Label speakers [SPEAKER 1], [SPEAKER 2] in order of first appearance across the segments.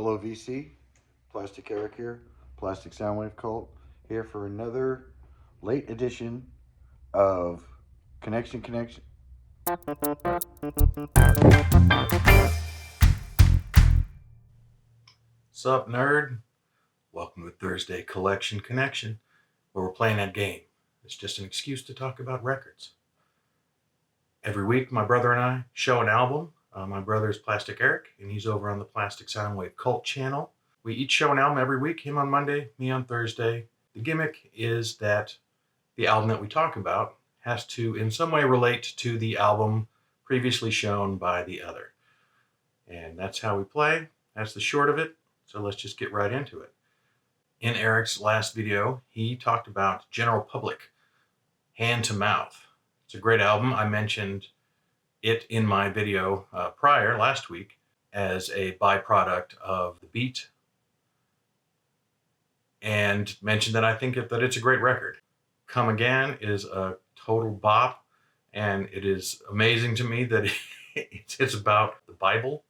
[SPEAKER 1] Hello VC, Plastic Eric here, Plastic Soundwave Cult, here for another late edition of Connection. Sup nerd? Welcome to Thursday Collection Connection, where we're playing that game. It's just an excuse to talk about records. Every week my brother and I show an album. My brother is Plastic Eric, and he's over on the Plastic Soundwave Cult channel. We each show an album every week, him on Monday, me on Thursday. The gimmick is that the album that we talk about has to in some way relate to the album previously shown by the other. And that's how we play. That's the short of it. So let's just get right into it. In Eric's last video, he talked about General Public, Hand to Mouth. It's a great album. I mentioned it in my video prior, last week, as a byproduct of the beat, and mentioned that I think that it's a great record. Come Again is a total bop, and it is amazing to me that it's about the Bible,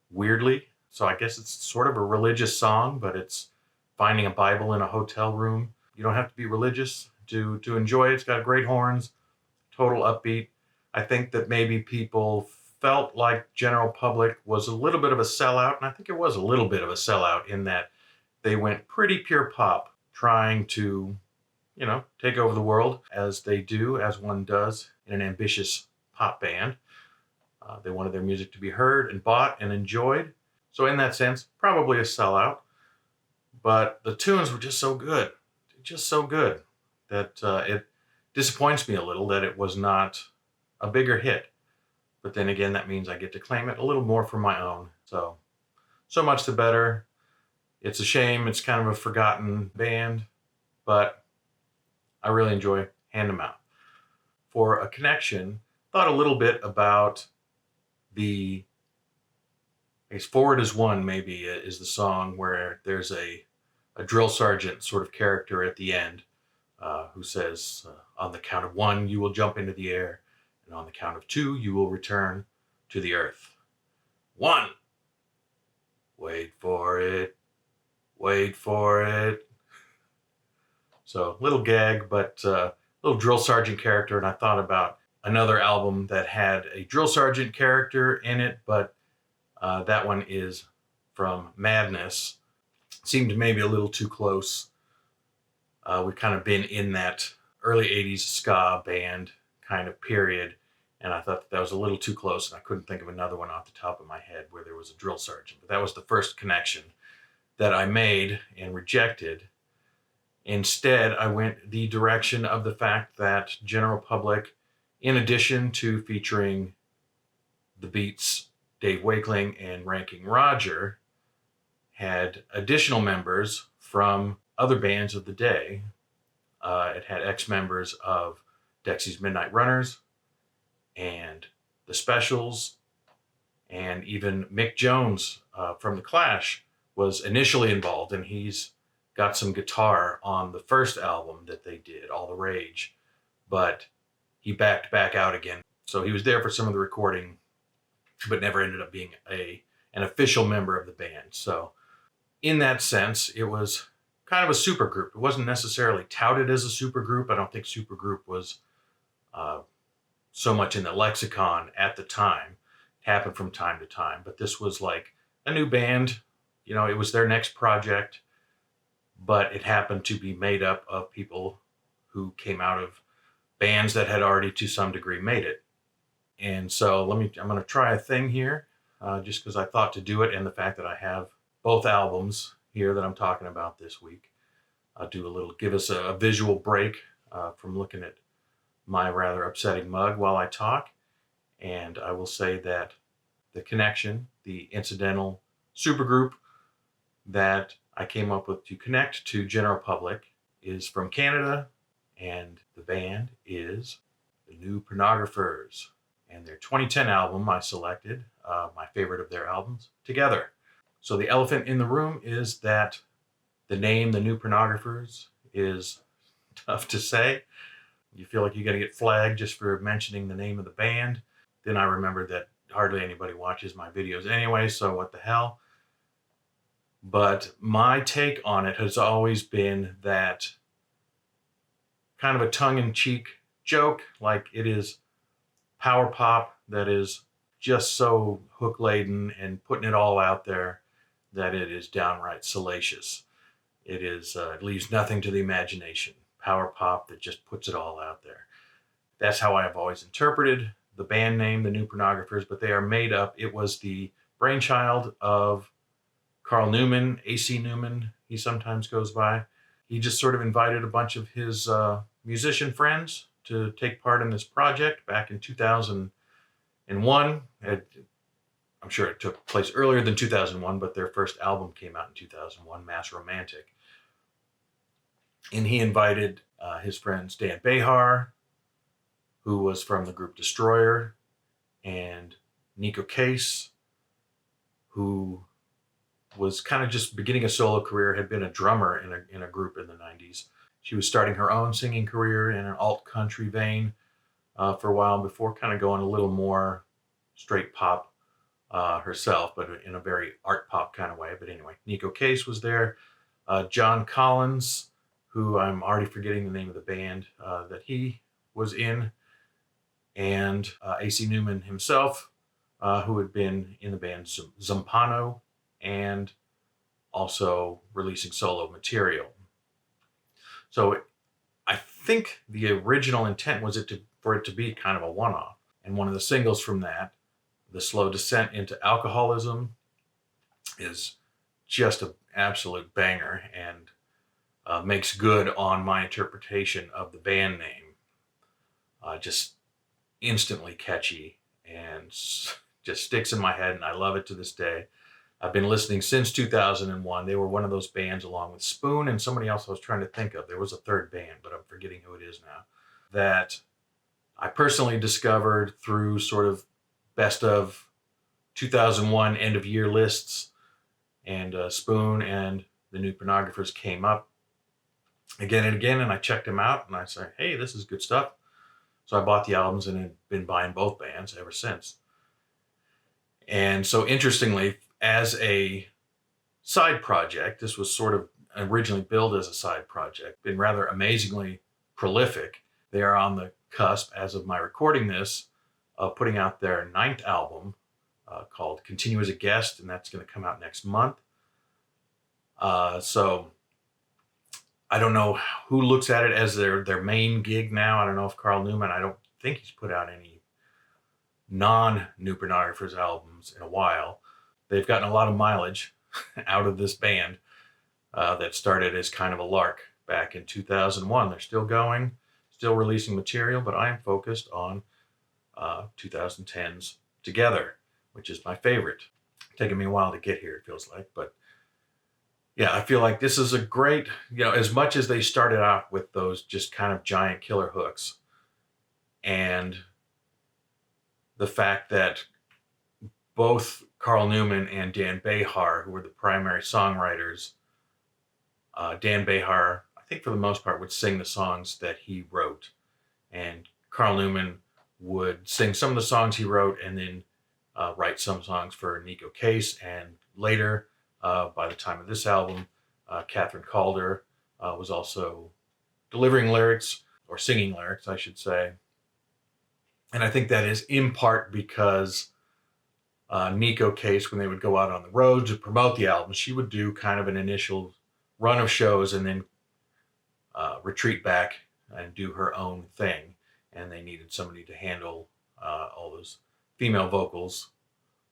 [SPEAKER 1] weirdly. So I guess it's sort of a religious song, but it's finding a Bible in a hotel room. You don't have to be religious to enjoy it. It's got great horns, total upbeat. I think that maybe people felt like General Public was a little bit of a sellout, and I think it was a little bit of a sellout in that they went pretty pure pop, trying to, take over the world as they do, as one does in an ambitious pop band. They wanted their music to be heard and bought and enjoyed. So in that sense, probably a sellout. But the tunes were just so good, that it disappoints me a little that it was not a bigger hit. But then again, that means I get to claim it a little more for my own. So much the better. It's a shame. It's kind of a forgotten band, but I really enjoy Hand to Mouth. For a connection, thought a little bit about I guess Forward Is One maybe is the song where there's a drill sergeant sort of character at the end who says, on the count of 1, you will jump into the air, and on the count of 2, you will return to the earth. 1. Wait for it. Wait for it. So little gag, but little drill sergeant character. And I thought about another album that had a drill sergeant character in it, but that one is from Madness. Seemed maybe a little too close. We've kind of been in that early 80s ska band kind of period, and I thought that was a little too close, and I couldn't think of another one off the top of my head where there was a drill sergeant. But that was the first connection that I made and rejected. Instead, I went the direction of the fact that General Public, in addition to featuring the Beats' Dave Wakeling and Ranking Roger, had additional members from other bands of the day. It had ex-members of Dexy's Midnight Runners and The Specials, and even Mick Jones from The Clash was initially involved, and he's got some guitar on the first album that they did, All the Rage, but he backed back out again. So he was there for some of the recording, but never ended up being an official member of the band. So in that sense, it was kind of a supergroup. It wasn't necessarily touted as a supergroup. I don't think supergroup was so much in the lexicon at the time. It happened from time to time, but this was like a new band. It was their next project, but it happened to be made up of people who came out of bands that had already to some degree made it. And so I'm going to try a thing here, just because I thought to do it, and the fact that I have both albums here that I'm talking about this week. I'll give us a visual break from looking at my rather upsetting mug while I talk. And I will say that the connection, the incidental supergroup that I came up with to connect to General Public, is from Canada, and the band is the New Pornographers. And their 2010 album I selected, my favorite of their albums, Together. So the elephant in the room is that the name, the New Pornographers, is tough to say. You feel like you got to get flagged just for mentioning the name of the band. Then I remembered that hardly anybody watches my videos anyway, so what the hell. But my take on it has always been that kind of a tongue-in-cheek joke, like it is power pop that is just so hook laden and putting it all out there that it is downright salacious. It leaves nothing to the imagination. Power pop that just puts it all out there. That's how I have always interpreted the band name, the New Pornographers, but they are made up. It was the brainchild of Carl Newman, AC Newman, he sometimes goes by. He just sort of invited a bunch of his musician friends to take part in this project back in 2001. I'm sure it took place earlier than 2001, but their first album came out in 2001, Mass Romantic. And he invited his friends Dan Behar, who was from the group Destroyer, and Nico Case, who was kind of just beginning a solo career, had been a drummer in a group in the 90s. She was starting her own singing career in an alt country vein for a while before kind of going a little more straight pop herself, but in a very art pop kind of way. But anyway, Nico Case was there. John Collins, who I'm already forgetting the name of the band that he was in, and AC Newman himself, who had been in the band Zampano and also releasing solo material. So I think the original intent was for it to be kind of a one-off. And one of the singles from that, The Slow Descent into Alcoholism, is just an absolute banger and makes good on my interpretation of the band name. Just instantly catchy and just sticks in my head, and I love it to this day. I've been listening since 2001. They were one of those bands along with Spoon and somebody else I was trying to think of. There was a third band, but I'm forgetting who it is now, that I personally discovered through sort of best of 2001 end of year lists, and Spoon and the New Pornographers came up again and again, and I checked them out and I said, hey, this is good stuff. So I bought the albums and have been buying both bands ever since. And so interestingly, as a side project, this was sort of originally billed as a side project, been rather amazingly prolific. They are on the cusp, as of my recording this, of putting out their 9th album called Continue as a Guest, and that's going to come out next month. So I don't know who looks at it as their main gig now. I don't know if Carl Newman, I don't think he's put out any non-New Pornographers albums in a while. They've gotten a lot of mileage out of this band that started as kind of a lark back in 2001. They're still going, still releasing material, but I am focused on 2010s Together, which is my favorite. Taking me a while to get here, it feels like, but yeah, I feel like this is a great, as much as they started out with those just kind of giant killer hooks, and the fact that both Carl Newman and Dan Behar, who were the primary songwriters, Dan Behar, I think for the most part, would sing the songs that he wrote, and Carl Newman would sing some of the songs he wrote and then write some songs for Nico Case, and later, by the time of this album, Catherine Calder was also delivering lyrics, or singing lyrics, I should say. And I think that is in part because Nico Case, when they would go out on the road to promote the album, she would do kind of an initial run of shows and then retreat back and do her own thing. And they needed somebody to handle all those female vocals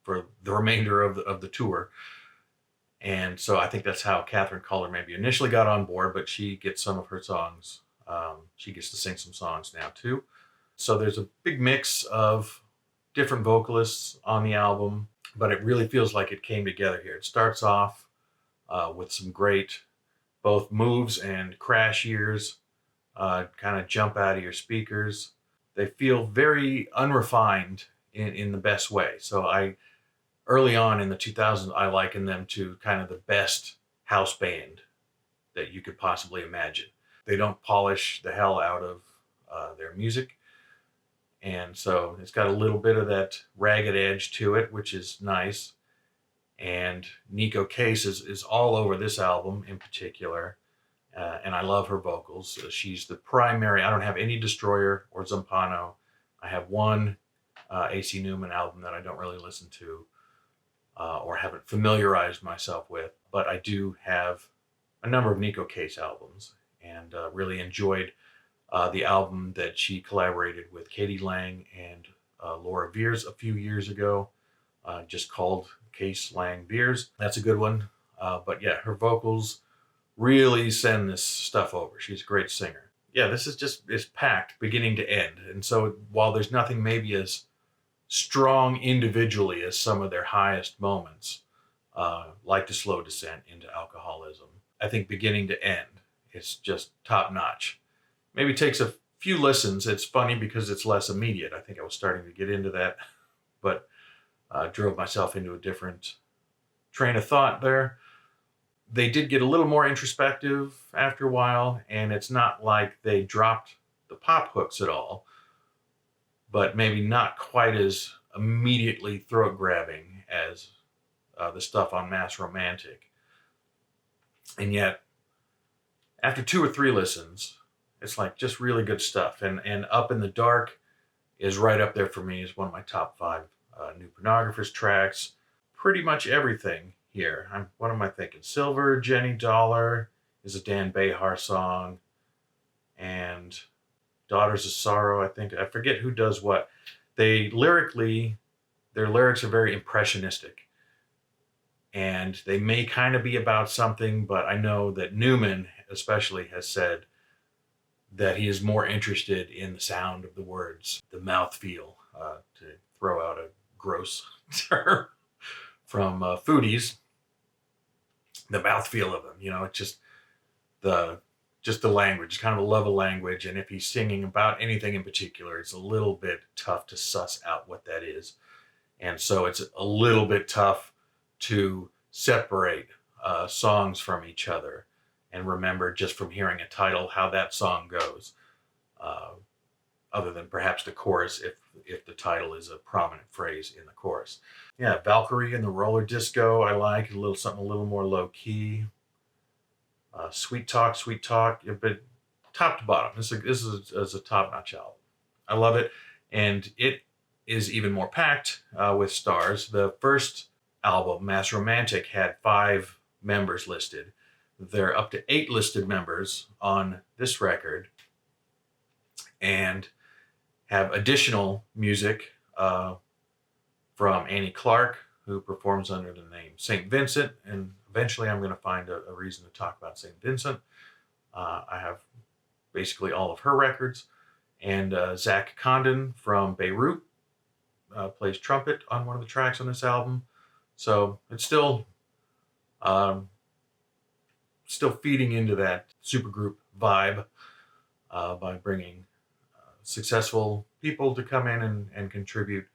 [SPEAKER 1] for the remainder of the tour. And so I think that's how Catherine Calder maybe initially got on board, but she gets some of her songs. She gets to sing some songs now too. So there's a big mix of different vocalists on the album, but it really feels like it came together here. It starts off with some great both moves and crash years, kind of jump out of your speakers. They feel very unrefined in the best way. So early on in the 2000s, I likened them to kind of the best house band that you could possibly imagine. They don't polish the hell out of their music. And so it's got a little bit of that ragged edge to it, which is nice. And Nico Case is all over this album in particular. And I love her vocals. She's the primary. I don't have any Destroyer or Zampano. I have one AC Newman album that I don't really listen to or haven't familiarized myself with. But I do have a number of Nico Case albums, and really enjoyed the album that she collaborated with Katie Lang and Laura Veers a few years ago, just called Case Lang Veers. That's a good one. But yeah, her vocals really send this stuff over. She's a great singer. Yeah, this is packed beginning to end. And so while there's nothing maybe as strong individually as some of their highest moments, like The Slow Descent into Alcoholism, I think beginning to end, it's just top notch. Maybe takes a few listens. It's funny because it's less immediate. I think I was starting to get into that, but drove myself into a different train of thought there. They did get a little more introspective after a while, and it's not like they dropped the pop hooks at all, but maybe not quite as immediately throat grabbing as the stuff on Mass Romantic. And yet, after 2 or 3 listens, it's like just really good stuff. And Up in the Dark is right up there for me as one of my top 5 New Pornographers tracks. Pretty much everything here. What am I thinking? Silver, Jenny Dollar is a Dan Behar song. And Daughters of Sorrow, I forget who does what. Their lyrics are very impressionistic. And they may kind of be about something, but I know that Newman especially has said that he is more interested in the sound of the words, the mouthfeel, to throw out a gross term from foodies, the mouthfeel of them. It's just the language, kind of a love of language. And if he's singing about anything in particular, it's a little bit tough to suss out what that is. And so it's a little bit tough to separate songs from each other and remember just from hearing a title how that song goes, other than perhaps the chorus if the title is a prominent phrase in the chorus. Yeah, Valkyrie and the Roller Disco I like, something a little more low key. Sweet Talk, but top to bottom, this is a top-notch album. I love it, and it is even more packed with stars. The first album, Mass Romantic, had 5 members listed. They're up to 8 listed members on this record, and have additional music from Annie Clark, who performs under the name St. Vincent, and eventually I'm going to find a reason to talk about St. Vincent. I have basically all of her records, and Zach Condon from Beirut plays trumpet on one of the tracks on this album. So it's still feeding into that supergroup vibe by bringing successful people to come in and contribute.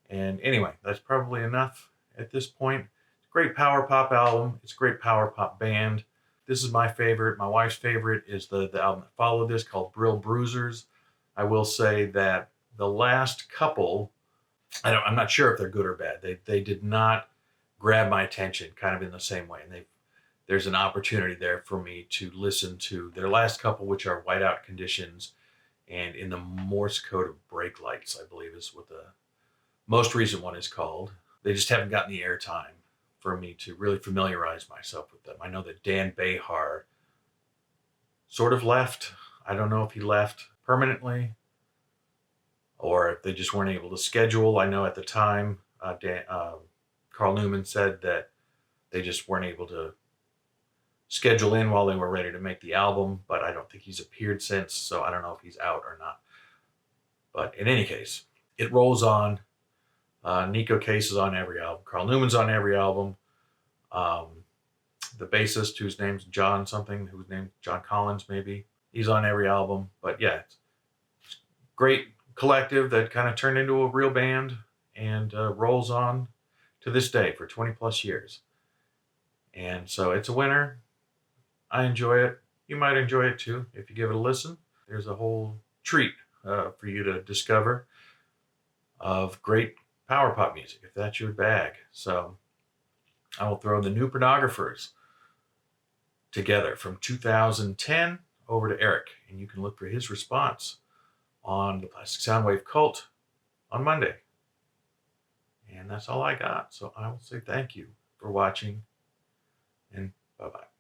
[SPEAKER 1] And anyway, that's probably enough at this point. It's a great power pop album. It's a great power pop band. This is my favorite. My wife's favorite is the album that followed this, called Brill Bruisers. I will say that the last couple, I'm not sure if they're good or bad. They did not grab my attention kind of in the same way. And there's an opportunity there for me to listen to their last couple, which are Whiteout Conditions and In the Morse Code of Brake Lights, I believe is what the most recent one is called. They just haven't gotten the airtime for me to really familiarize myself with them. I know that Dan Behar sort of left. I don't know if he left permanently or if they just weren't able to schedule. I know at the time, Carl Newman said that they just weren't able to schedule in while they were ready to make the album, but I don't think he's appeared since, so I don't know if he's out or not. But in any case, it rolls on. Nico Case is on every album. Carl Newman's on every album. The bassist, whose name's John something, whose name's John Collins maybe, he's on every album. But yeah, it's great collective that kind of turned into a real band and rolls on to this day for 20 plus years. And so it's a winner. I enjoy it. You might enjoy it too if you give it a listen. There's a whole treat for you to discover of great power pop music, if that's your bag. So I will throw the new pornographers together from 2010 over to Eric, and you can look for his response on the Plastic Soundwave Cult on Monday. And that's all I got. So I will say thank you for watching, and bye-bye.